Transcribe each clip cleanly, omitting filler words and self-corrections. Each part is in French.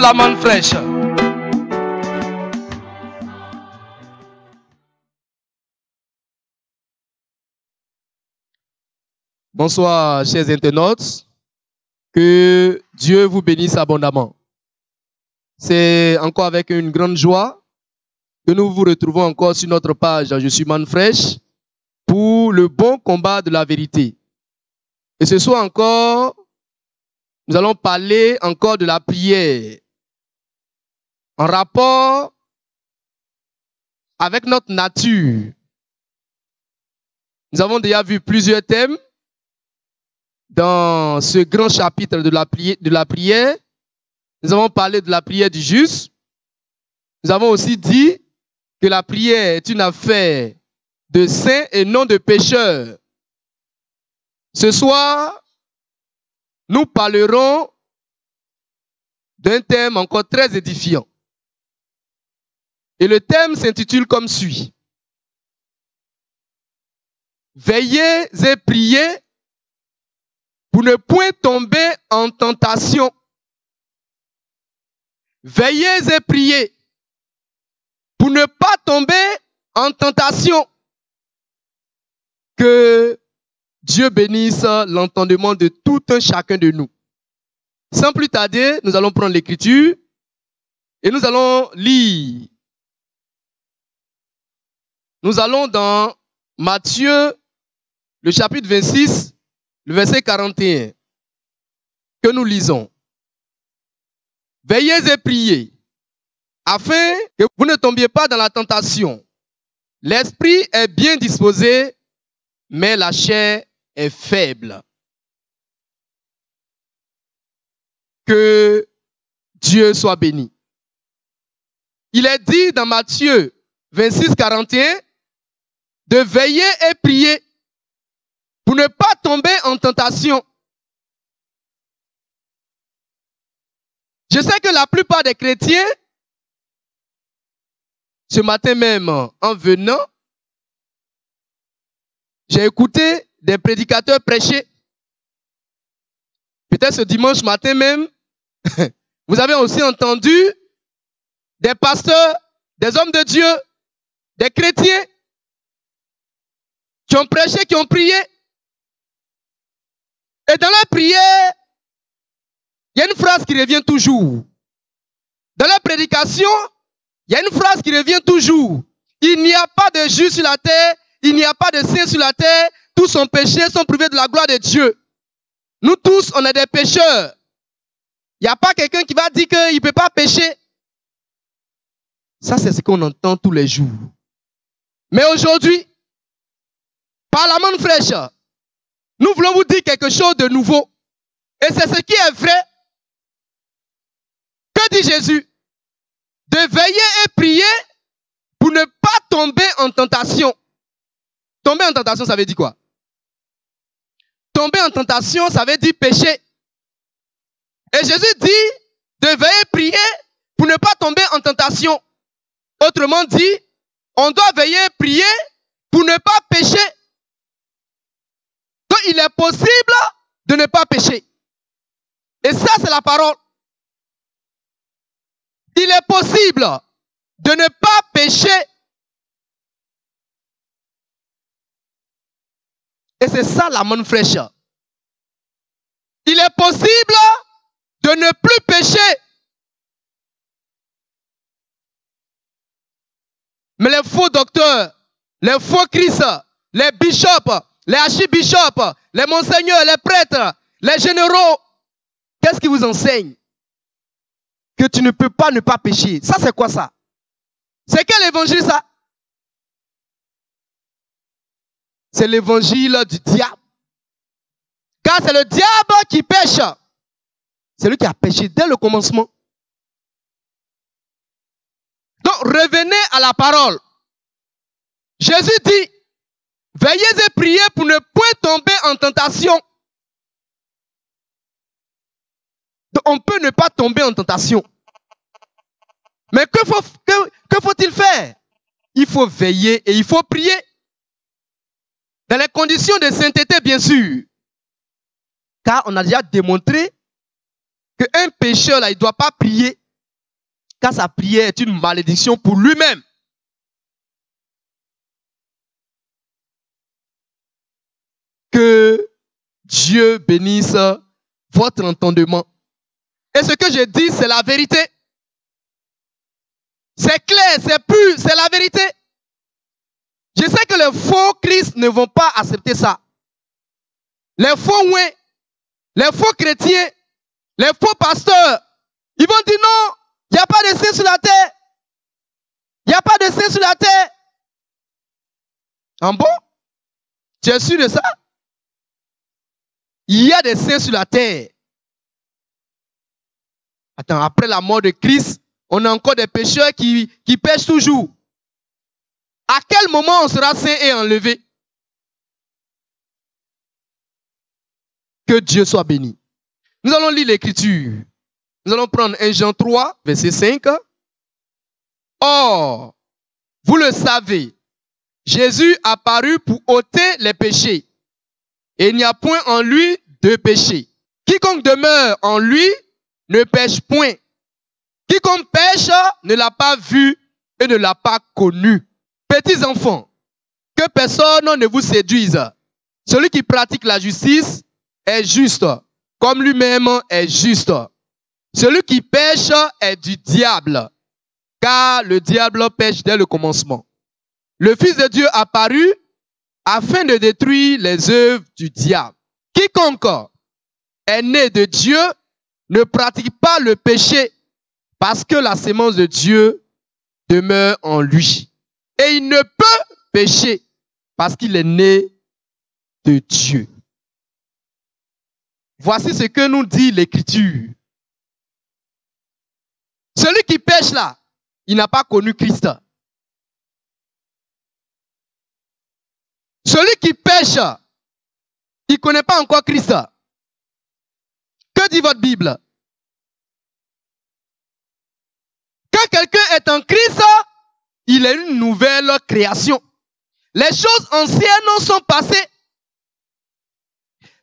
la manne fraîche. Bonsoir, chers internautes. Que Dieu vous bénisse abondamment. C'est encore avec une grande joie que nous vous retrouvons encore sur notre page Je suis manne fraîche pour le bon combat de la vérité. Et ce soir encore, nous allons parler encore de la prière en rapport avec notre nature. Nous avons déjà vu plusieurs thèmes dans ce grand chapitre de la prière. Nous avons parlé de la prière du juste. Nous avons aussi dit que la prière est une affaire de saints et non de pécheurs. Ce soir, nous parlerons d'un thème encore très édifiant. Et le thème s'intitule comme suit. Veillez et priez pour ne point tomber en tentation. Veillez et priez pour ne pas tomber en tentation. Que Dieu bénisse l'entendement de tout un chacun de nous. Sans plus tarder, nous allons prendre l'écriture et nous allons lire. Nous allons dans Matthieu, le chapitre 26, le verset 41, que nous lisons. Veillez et priez, afin que vous ne tombiez pas dans la tentation. L'esprit est bien disposé, mais la chair est faible. Que Dieu soit béni. Il est dit dans Matthieu 26, 41, de veiller et prier pour ne pas tomber en tentation. Je sais que la plupart des chrétiens, ce matin même, en venant, j'ai écouté des prédicateurs prêcher. Peut-être ce dimanche matin même, vous avez aussi entendu des pasteurs, des hommes de Dieu, des chrétiens qui ont prêché, qui ont prié. Et dans la prière, il y a une phrase qui revient toujours. Dans la prédication, il y a une phrase qui revient toujours. Il n'y a pas de juste sur la terre, il n'y a pas de saint sur la terre, tous sont péchés, sont privés de la gloire de Dieu. Nous tous, on est des pécheurs. Il n'y a pas quelqu'un qui va dire qu'il ne peut pas pécher. Ça, c'est ce qu'on entend tous les jours. Mais aujourd'hui, par la manne fraîche, nous voulons vous dire quelque chose de nouveau. Et c'est ce qui est vrai. Que dit Jésus? De veiller et prier pour ne pas tomber en tentation. Tomber en tentation, ça veut dire quoi? Tomber en tentation, ça veut dire pécher. Et Jésus dit de veiller et prier pour ne pas tomber en tentation. Autrement dit, on doit veiller et prier pour ne pas pécher. Donc il est possible de ne pas pécher. Et ça, c'est la parole. Il est possible de ne pas pécher. Et c'est ça la manne fraîche. Il est possible de ne plus pécher. Mais les faux docteurs, les faux Christ, les bishops, les archibishops, les monseigneurs, les prêtres, les généraux, qu'est-ce qu'ils vous enseignent? Que tu ne peux pas ne pas pécher. Ça, c'est quoi ça? C'est quel évangile ça? C'est l'évangile du diable. Car c'est le diable qui pêche. C'est lui qui a péché dès le commencement. Donc, revenez à la parole. Jésus dit, veillez et priez pour ne point tomber en tentation. Donc, on peut ne pas tomber en tentation. Mais que faut-il faire? Il faut veiller et il faut prier. Dans les conditions de sainteté, bien sûr. Car on a déjà démontré qu'un pécheur, là, il ne doit pas prier. car sa prière est une malédiction pour lui-même. Que Dieu bénisse votre entendement. Et ce que je dis, c'est la vérité. C'est clair, c'est pur, c'est la vérité. Je sais que les faux Christ ne vont pas accepter ça. Les faux ouins, les faux chrétiens, les faux pasteurs, ils vont dire non, il n'y a pas de saint sur la terre. Il n'y a pas de saint sur la terre. En bon? Tu es sûr de ça? Il y a des saints sur la terre. Attends, après la mort de Christ, on a encore des pécheurs qui pêchent toujours. À quel moment on sera saint et enlevé? Que Dieu soit béni. Nous allons lire l'écriture. Nous allons prendre 1 Jean 3, verset 5. Or, vous le savez, Jésus apparut pour ôter les péchés. Et il n'y a point en lui de péché. Quiconque demeure en lui ne pêche point. Quiconque pêche ne l'a pas vu et ne l'a pas connu. Petits enfants, que personne ne vous séduise. Celui qui pratique la justice est juste, comme lui-même est juste. Celui qui pêche est du diable, car le diable pêche dès le commencement. Le Fils de Dieu apparut afin de détruire les œuvres du diable. Quiconque est né de Dieu ne pratique pas le péché, parce que la sémence de Dieu demeure en lui. Et il ne peut pécher, parce qu'il est né de Dieu. Voici ce que nous dit l'Écriture. Celui qui pêche là, il n'a pas connu Christ. Celui qui pêche, il ne connaît pas encore Christ. Que dit votre Bible? Quand quelqu'un est en Christ, il est une nouvelle création. Les choses anciennes sont passées.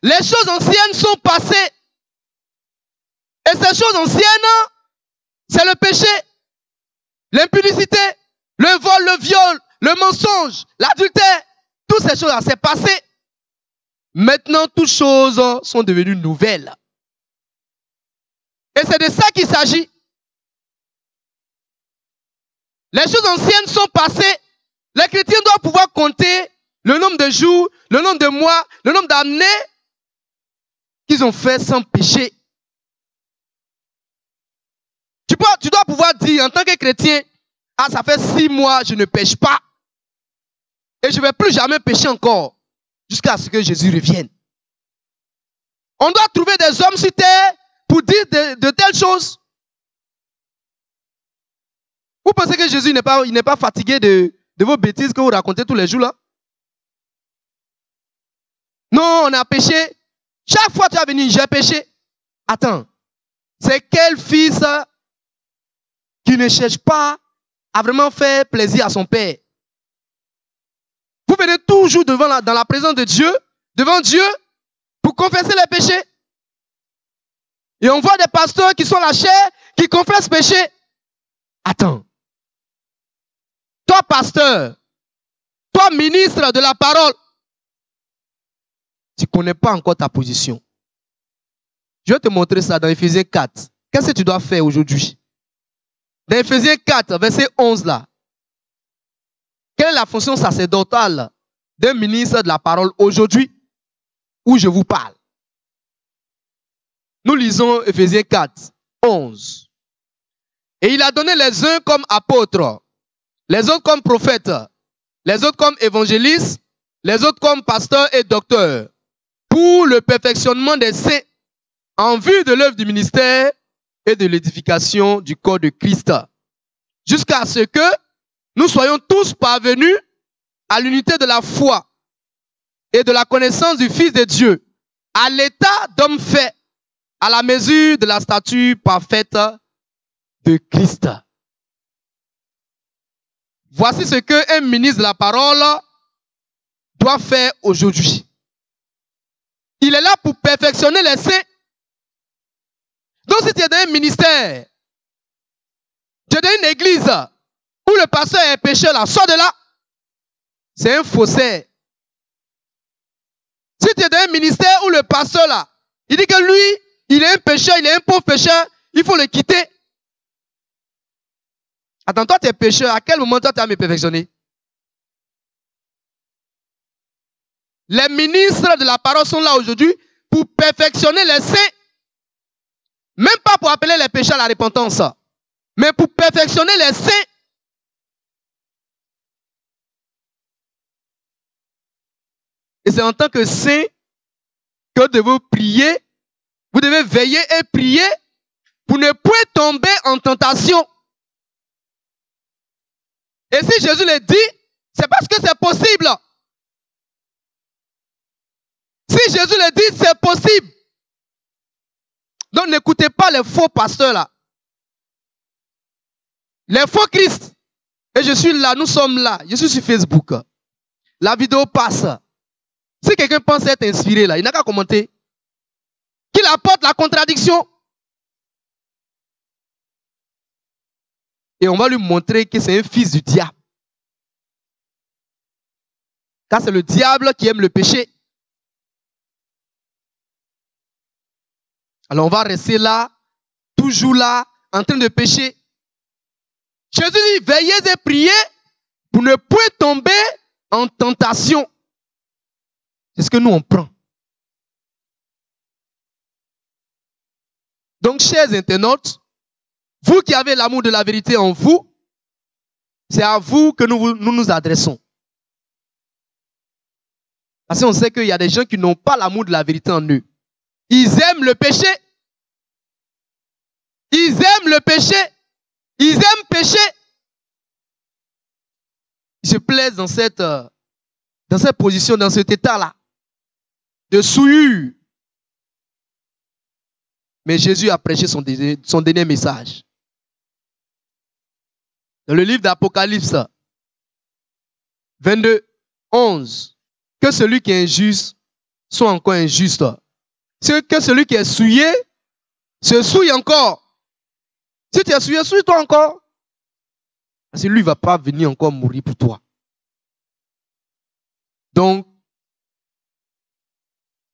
Les choses anciennes sont passées. Et ces choses anciennes, c'est le péché, l'impudicité, le vol, le viol, le mensonge, l'adultère. Toutes ces choses-là, c'est passé. Maintenant, toutes choses sont devenues nouvelles. Et c'est de ça qu'il s'agit. Les choses anciennes sont passées. Les chrétiens doivent pouvoir compter le nombre de jours, le nombre de mois, le nombre d'années qu'ils ont fait sans péché. Tu dois pouvoir dire en tant que chrétien, ah, ça fait 6 mois, je ne pêche pas. Et je ne vais plus jamais pécher encore, jusqu'à ce que Jésus revienne. On doit trouver des hommes sur terre pour dire de telles choses. Vous pensez que Jésus n'est pas fatigué de vos bêtises que vous racontez tous les jours là? Non, on a péché. Chaque fois que tu as venu, j'ai péché. Attends, c'est quel fils qui ne cherche pas à vraiment faire plaisir à son père? Vous venez toujours dans la présence de Dieu, devant Dieu, pour confesser les péchés. Et on voit des pasteurs qui sont la chair, qui confessent péché. Attends. Toi, pasteur, toi, ministre de la parole, tu ne connais pas encore ta position. Je vais te montrer ça dans Ephésiens 4. Qu'est-ce que tu dois faire aujourd'hui? Dans Ephésiens 4, verset 11 là. Quelle est la fonction sacerdotale d'un ministre de la parole aujourd'hui où je vous parle? Nous lisons Ephésiens 4, 11. Et il a donné les uns comme apôtres, les autres comme prophètes, les autres comme évangélistes, les autres comme pasteurs et docteurs, pour le perfectionnement des saints, en vue de l'œuvre du ministère et de l'édification du corps de Christ, jusqu'à ce que nous soyons tous parvenus à l'unité de la foi et de la connaissance du Fils de Dieu, à l'état d'homme fait, à la mesure de la stature parfaite de Christ. Voici ce qu'un ministre de la parole doit faire aujourd'hui. Il est là pour perfectionner les saints. Donc si tu es dans un ministère, de es dans une église où le pasteur est pécheur, là, sors de là. C'est un faussaire. Si tu es dans un ministère où le pasteur, là, il dit que lui, il est un pécheur, il est un pauvre pécheur, il faut le quitter. Attends, toi, tu es pécheur. À quel moment toi, tu as me perfectionner? Les ministres de la parole sont là aujourd'hui pour perfectionner les saints. Même pas pour appeler les pécheurs à la repentance, mais pour perfectionner les saints. Et c'est en tant que saint que vous devez prier, vous devez veiller et prier pour ne point tomber en tentation. Et si Jésus le dit, c'est parce que c'est possible. Si Jésus le dit, c'est possible. Donc n'écoutez pas les faux pasteurs là. Les faux Christ. Et je suis là, nous sommes là. Je suis sur Facebook. La vidéo passe. Si quelqu'un pense être inspiré là, il n'a qu'à commenter. Qu'il apporte la contradiction. Et on va lui montrer que c'est un fils du diable. Car c'est le diable qui aime le péché. Alors on va rester là, toujours là, en train de pécher. Jésus dit, veillez et priez pour ne point tomber en tentation. C'est ce que nous on prend. Donc, chers internautes, vous qui avez l'amour de la vérité en vous, c'est à vous que nous adressons. Parce qu'on sait qu'il y a des gens qui n'ont pas l'amour de la vérité en eux. Ils aiment le péché. Ils aiment le péché. Ils aiment pécher. Ils se plaisent dans cette position, dans cet état-là, de souillure. Mais Jésus a prêché son dernier message. Dans le livre d'Apocalypse 22, 11, que celui qui est injuste soit encore injuste. Que celui qui est souillé se souille encore. Si tu es souillé, souille-toi encore. Parce que lui ne va pas venir encore mourir pour toi. Donc,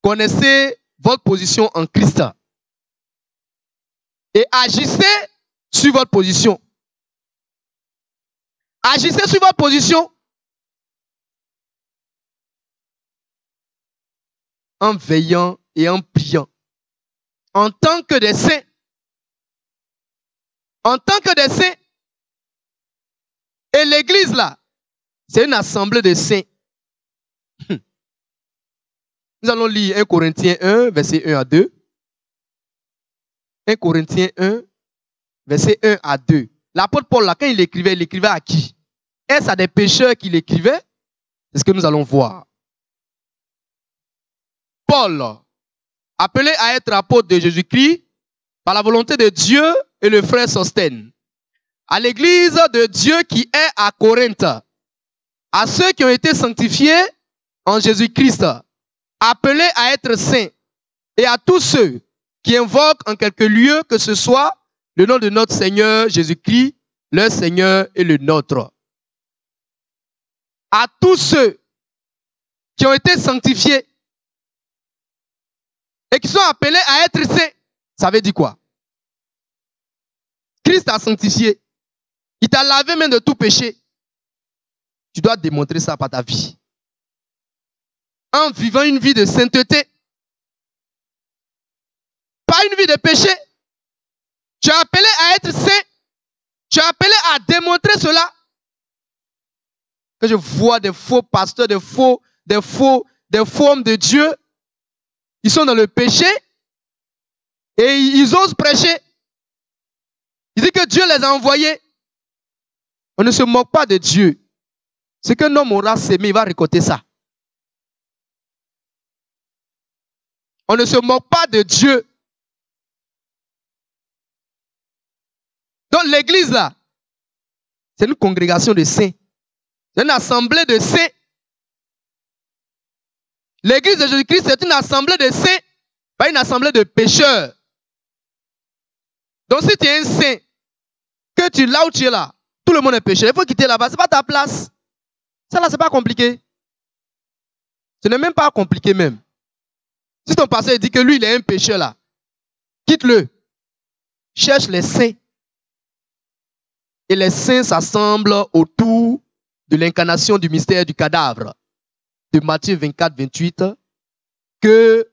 connaissez votre position en Christ. Et agissez sur votre position. Agissez sur votre position. En veillant et en priant. En tant que des saints. En tant que des saints. Et l'église là, c'est une assemblée de saints. Nous allons lire 1 Corinthiens 1, verset 1 à 2. 1 Corinthiens 1, verset 1 à 2. L'apôtre Paul, là, quand il écrivait à qui? Est-ce à des pécheurs qu'il écrivait? C'est ce que nous allons voir. Paul, appelé à être apôtre de Jésus-Christ, par la volonté de Dieu et le frère Sostène, à l'église de Dieu qui est à Corinthe, à ceux qui ont été sanctifiés en Jésus-Christ, appelés à être saints, et à tous ceux qui invoquent en quelque lieu que ce soit le nom de notre Seigneur Jésus-Christ, le Seigneur et le nôtre. À tous ceux qui ont été sanctifiés et qui sont appelés à être saints. Ça veut dire quoi? Christ t'a sanctifié. Il t'a lavé même de tout péché. Tu dois démontrer ça par ta vie. En vivant une vie de sainteté. Pas une vie de péché. Tu es appelé à être saint. Tu es appelé à démontrer cela. Que je vois des faux pasteurs, des faux hommes de Dieu. Ils sont dans le péché. Et ils osent prêcher. Ils disent que Dieu les a envoyés. On ne se moque pas de Dieu. Ce qu'un homme aura sémé, il va récolter ça. On ne se moque pas de Dieu. Donc l'église là, c'est une congrégation de saints. C'est une assemblée de saints. L'église de Jésus-Christ, c'est une assemblée de saints, pas une assemblée de pécheurs. Donc si tu es un saint, que tu là où tu es là, tout le monde est pécheur. Il faut quitter là-bas. Ce n'est pas ta place. Ça là, ce n'est pas compliqué. Ce n'est même pas compliqué même. Si ton pasteur dit que lui, il est un pécheur là, quitte-le. Cherche les saints. Et les saints s'assemblent autour de l'incarnation du mystère du cadavre de Matthieu 24, 28 que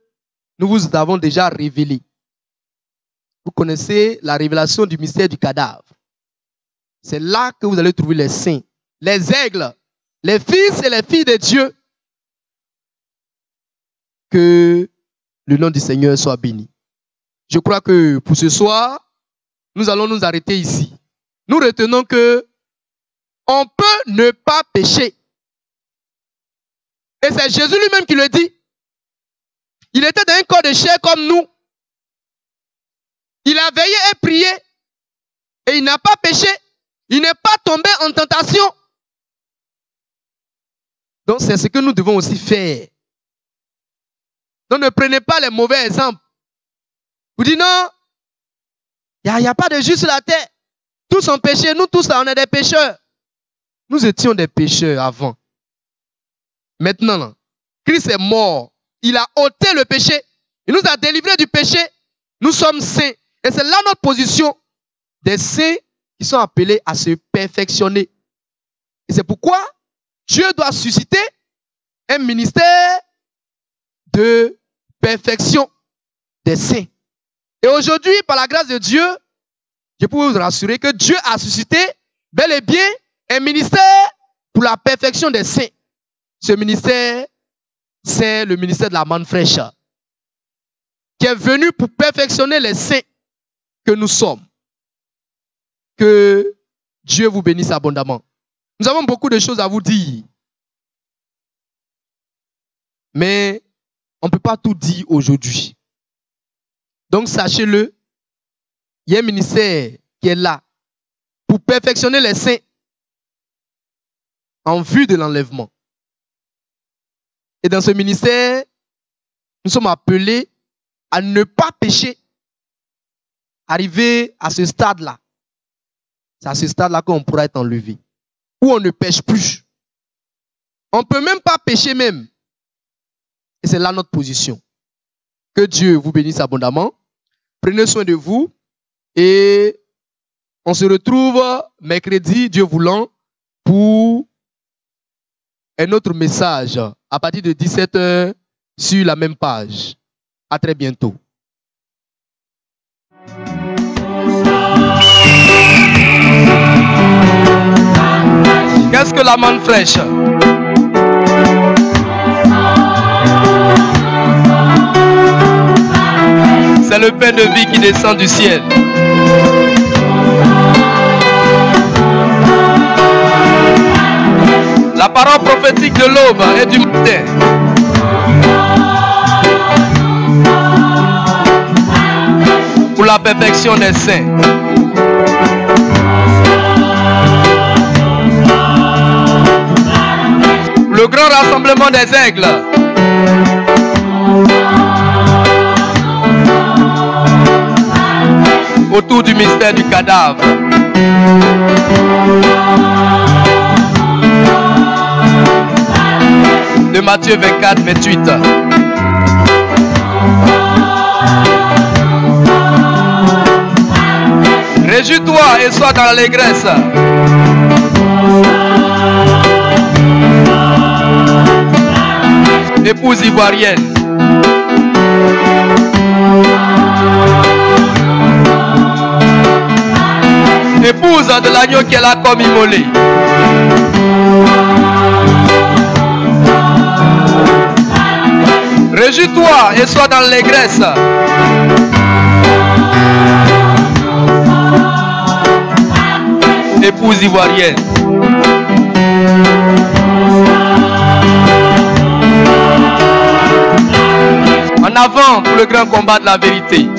nous vous avons déjà révélé. Vous connaissez la révélation du mystère du cadavre. C'est là que vous allez trouver les saints, les aigles, les fils et les filles de Dieu. Que le nom du Seigneur soit béni. Je crois que pour ce soir, nous allons nous arrêter ici. Nous retenons que on peut ne pas pécher. Et c'est Jésus lui-même qui le dit. Il était dans un corps de chair comme nous. Il a veillé et prié. Et il n'a pas péché. Il n'est pas tombé en tentation. Donc c'est ce que nous devons aussi faire. Donc ne prenez pas les mauvais exemples. Vous dites non, il n'y a pas de juste sur la terre. Tous ont péché. Nous tous là, on est des pécheurs. Nous étions des pécheurs avant. Maintenant, Christ est mort. Il a ôté le péché. Il nous a délivrés du péché. Nous sommes saints. Et c'est là notre position des saints qui sont appelés à se perfectionner. Et c'est pourquoi Dieu doit susciter un ministère de perfection des saints. Et aujourd'hui, par la grâce de Dieu, je peux vous rassurer que Dieu a suscité bel et bien un ministère pour la perfection des saints. Ce ministère, c'est le ministère de la manne fraîche, qui est venu pour perfectionner les saints que nous sommes. Que Dieu vous bénisse abondamment. Nous avons beaucoup de choses à vous dire. Mais on ne peut pas tout dire aujourd'hui. Donc sachez-le, il y a un ministère qui est là pour perfectionner les saints en vue de l'enlèvement. Et dans ce ministère, nous sommes appelés à ne pas pécher. Arriver à ce stade-là. C'est à ce stade-là qu'on pourra être enlevé. Où on ne pêche plus. On ne peut même pas pécher même. Et c'est là notre position. Que Dieu vous bénisse abondamment. Prenez soin de vous. Et on se retrouve mercredi, Dieu voulant, pour un autre message à partir de 17h sur la même page. À très bientôt. Qu'est-ce que la manne fraîche? C'est le pain de vie qui descend du ciel. La parole prophétique de l'aube et du matin. Pour la perfection des saints. Le grand rassemblement des aigles. Autour du mystère du cadavre. De Matthieu 24, 28. Réjouis-toi et sois dans l'allégresse. Épouse ivoirienne. Épouse de l'agneau qu'elle a comme immolé. Réjouis-toi et sois dans l'allégresse. Épouse ivoirienne. En avant pour le grand combat de la vérité.